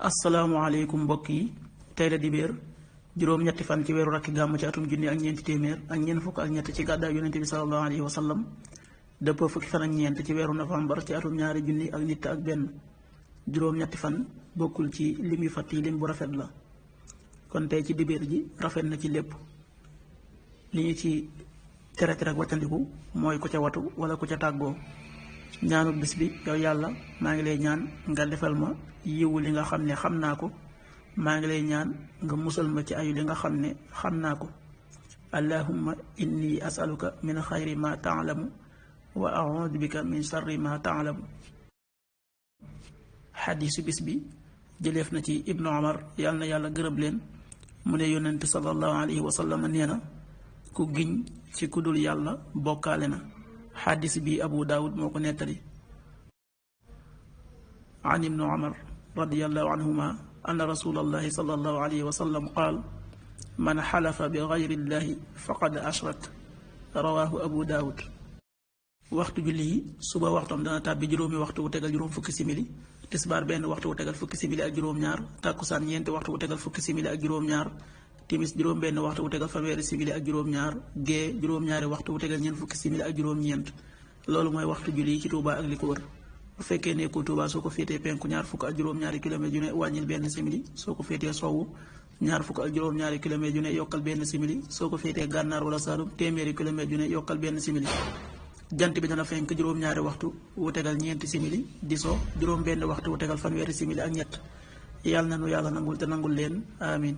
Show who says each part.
Speaker 1: asalaamaaleykum mbokk yi tey la dibéer juróom-ñetti fan ci weeru rakki gàmm ci atum junni ak ñeenti téeméer ak ñeent fukk ak ñett ci gàddaay yonente bi sallallahu alayhi wa sallam dëppoo fukki fan ak ñeent ci weeru novembre ci atum ñaari junni ak nit ak benn juróom-ñetti fan bokkul ci lim yu fàtt yi lim bu rafet la kon tey ci dibéer ji rafet na ci lépp li ñu ci tere ak wàccandiku mooy ku ca watu wala ku ca tàggoo ñaanu bis bi yow yàlla maa ngi lay ñaan nga defal ma yiwu li nga xam ne xam naa ko maa ngi lay ñaan nga musal ma ci ayu li nga xam ne xam naa ko allahumma inni asaluka min xayri ma taalamu wa audu bika min sharri ma taalamu. xadiisu bis bi jëleef na ci ibnu omar yàlla na yàlla gërëm leen mu ne yonent sallallahu alayhi wa sallam nee na ku giñ ci kudul yàlla bokkaale na. xadis bi abu daawud moo ko nettali. an ibnu omar radiallahu anhuma anna rasulallahi sallallahu alayhi wa sallam qaal man xalafa bi gayri llahi faqad ashrak rawaahu abu daawud. waxtu julli yi suba waxtoom dana tàbbi juróomi waxtu wu tegal juróom fukki simili, tisbaar benn waxtu wu tegal fukki simili ak juróom-ñaar, tàkkusaan ñeenti waxtu wu tegal fukki simili ak juróom-ñaar, timis juróom benn waxtu wu tegal fanweeri simili ak juróom-ñaar, gee juróom-ñaari waxtu wu tegal ñeent fukki simili ak juróom-ñeent. loolu mooy waxtu julli yi ci Touba ak li ko wër. bu fekkee nekkul Touba soo ko féetee penku ñaar fukk ak juróom-ñaari kilomètre yu ne wàññil benn simili, soo ko féetee sowwu ñaar fukk ak juróom-ñaari kilomètre yu ne yokkal benn simili, soo ko féetee gànnaar wala Saalum téeméeri kilomètre yu ne yokkal benn simili. jant bi dana fenk juróom-ñaari waxtu wu tegal ñeenti simili, di so juróom benn waxtu wu tegal fanweeri simili ak ñett. yàlla na nu yàlla nangul te nangul leen amin.